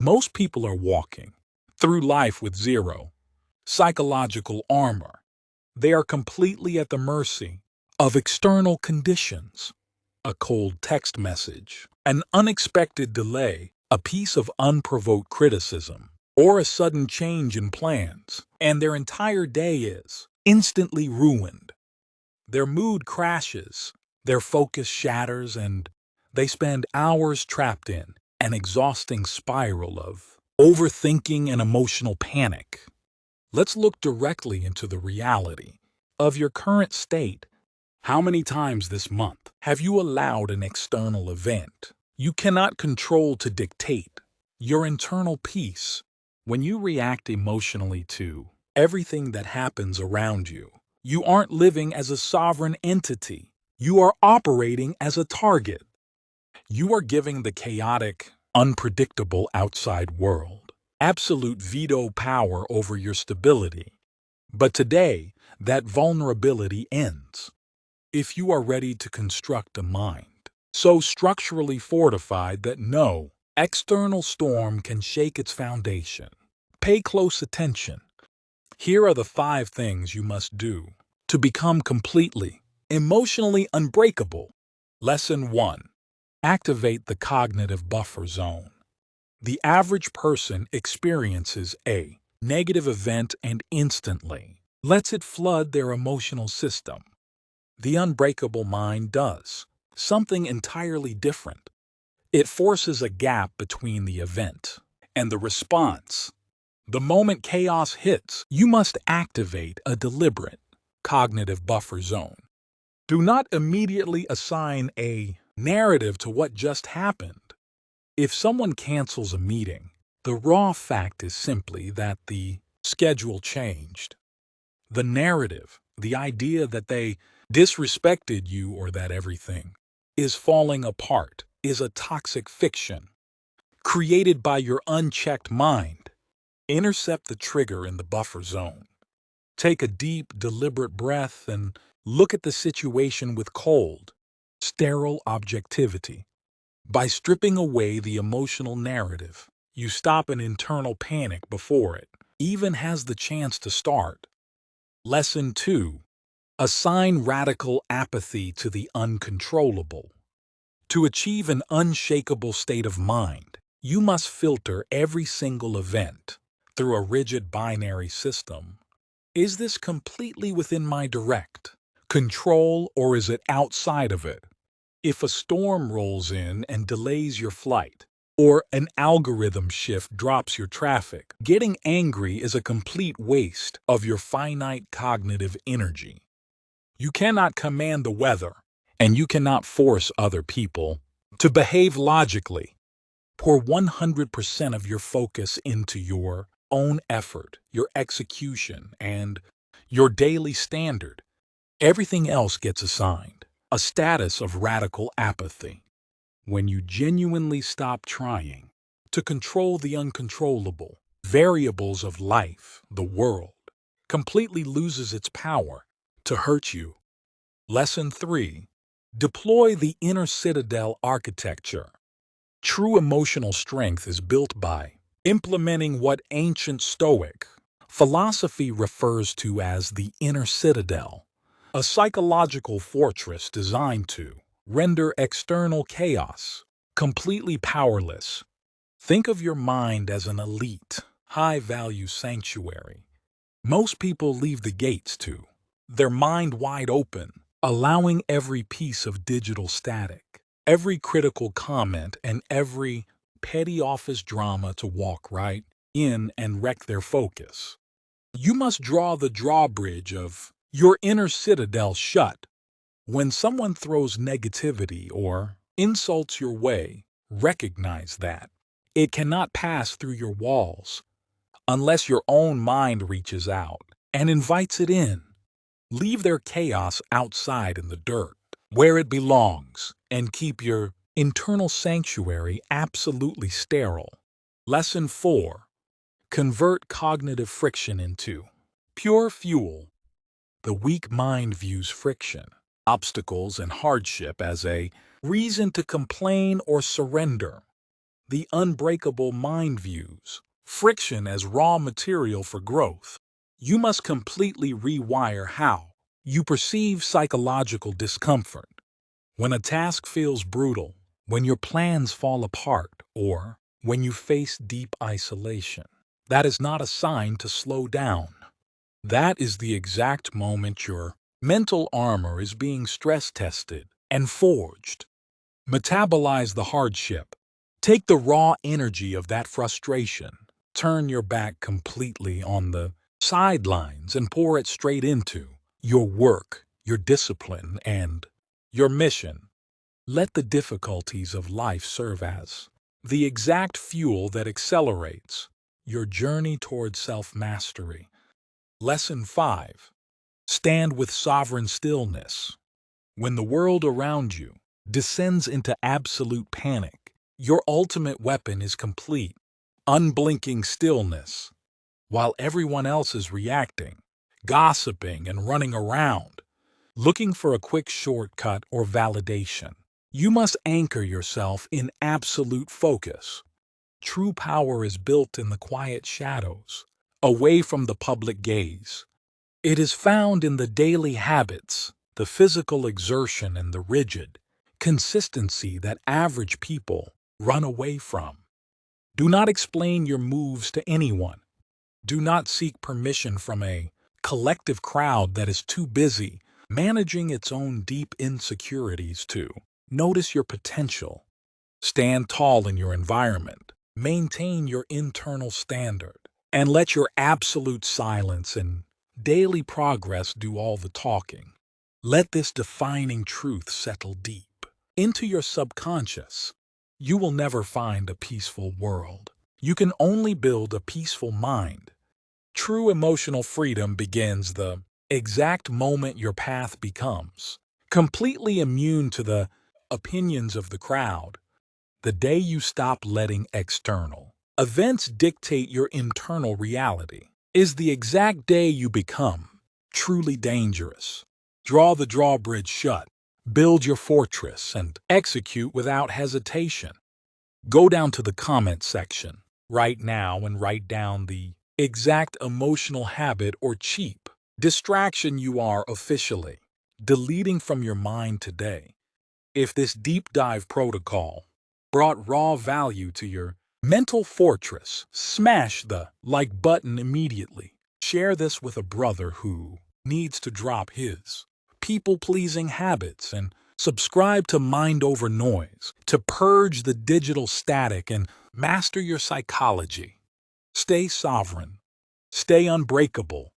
Most people are walking through life with zero psychological armor. They are completely at the mercy of external conditions. A cold text message, an unexpected delay, a piece of unprovoked criticism, or a sudden change in plans, and their entire day is instantly ruined. Their mood crashes, their focus shatters, and they spend hours trapped in an exhausting spiral of overthinking and emotional panic. Let's look directly into the reality of your current state. How many times this month have you allowed an external event you cannot control to dictate your internal peace? When you react emotionally to everything that happens around you, you aren't living as a sovereign entity. You are operating as a target. You are giving the chaotic, unpredictable outside world absolute veto power over your stability. But today, that vulnerability ends. If you are ready to construct a mind so structurally fortified that no external storm can shake its foundation, pay close attention. Here are the 5 things you must do to become completely, emotionally unbreakable. Lesson 1. Activate the cognitive buffer zone. The average person experiences a negative event and instantly lets it flood their emotional system. The unbreakable mind does something entirely different. It forces a gap between the event and the response. The moment chaos hits, you must activate a deliberate cognitive buffer zone. Do not immediately assign a narrative to what just happened. If someone cancels a meeting, the raw fact is simply that the schedule changed. The narrative, the idea that they disrespected you or that everything is falling apart, is a toxic fiction created by your unchecked mind. Intercept the trigger in the buffer zone. Take a deep, deliberate breath and look at the situation with cold, sterile objectivity. By stripping away the emotional narrative, you stop an internal panic before it even has the chance to start. Lesson 2. Assign radical apathy to the uncontrollable. To achieve an unshakable state of mind, you must filter every single event through a rigid binary system. Is this completely within my direct control or is it outside of it? If a storm rolls in and delays your flight, or an algorithm shift drops your traffic, getting angry is a complete waste of your finite cognitive energy. You cannot command the weather, and you cannot force other people to behave logically. Pour 100% of your focus into your own effort, your execution, and your daily standard. Everything else gets assigned a status of radical apathy. When you genuinely stop trying to control the uncontrollable variables of life, the world completely loses its power to hurt you. Lesson 3. Deploy the Inner Citadel architecture. True emotional strength is built by implementing what ancient Stoic philosophy refers to as the Inner Citadel, a psychological fortress designed to render external chaos completely powerless. Think of your mind as an elite, high-value sanctuary. Most people leave the gates to their mind wide open, allowing every piece of digital static, every critical comment, and every petty office drama to walk right in and wreck their focus. You must draw the drawbridge of your inner citadel shut. When someone throws negativity or insults your way, recognize that it cannot pass through your walls unless your own mind reaches out and invites it in. Leave their chaos outside in the dirt, where it belongs, and keep your internal sanctuary absolutely sterile. Lesson 4. Convert cognitive friction into pure fuel. The weak mind views friction, obstacles, and hardship as a reason to complain or surrender. the unbreakable mind views friction as raw material for growth. You must completely rewire how you perceive psychological discomfort. When a task feels brutal, when your plans fall apart, or when you face deep isolation, that is not a sign to slow down. That is the exact moment your mental armor is being stress tested and forged. Metabolize the hardship. Take the raw energy of that frustration. Turn your back completely on the sidelines and pour it straight into your work, your discipline, and your mission. Let the difficulties of life serve as the exact fuel that accelerates your journey toward self-mastery. Lesson 5. Stand with sovereign stillness. When the world around you descends into absolute panic, your ultimate weapon is complete, unblinking stillness. While everyone else is reacting, gossiping, and running around, looking for a quick shortcut or validation, you must anchor yourself in absolute focus. True power is built in the quiet shadows, away from the public gaze. It is found in the daily habits, the physical exertion, and the rigid consistency that average people run away from. Do not explain your moves to anyone. Do not seek permission from a collective crowd that is too busy managing its own deep insecurities to notice your potential. Stand tall in your environment. Maintain your internal standard, and let your absolute silence and daily progress do all the talking. Let this defining truth settle deep into your subconscious. You will never find a peaceful world. You can only build a peaceful mind. True emotional freedom begins the exact moment your path becomes completely immune to the opinions of the crowd. The day you stop letting external events dictate your internal reality is the exact day you become truly dangerous. Draw the drawbridge shut, build your fortress, and execute without hesitation. Go down to the comment section right now and write down the exact emotional habit or cheap distraction you are officially deleting from your mind today. If this deep dive protocol brought raw value to your mental fortress, smash the like button immediately. Share this with a brother who needs to drop his people-pleasing habits, and subscribe to Mind Over Noise to purge the digital static and master your psychology. Stay sovereign. Stay unbreakable.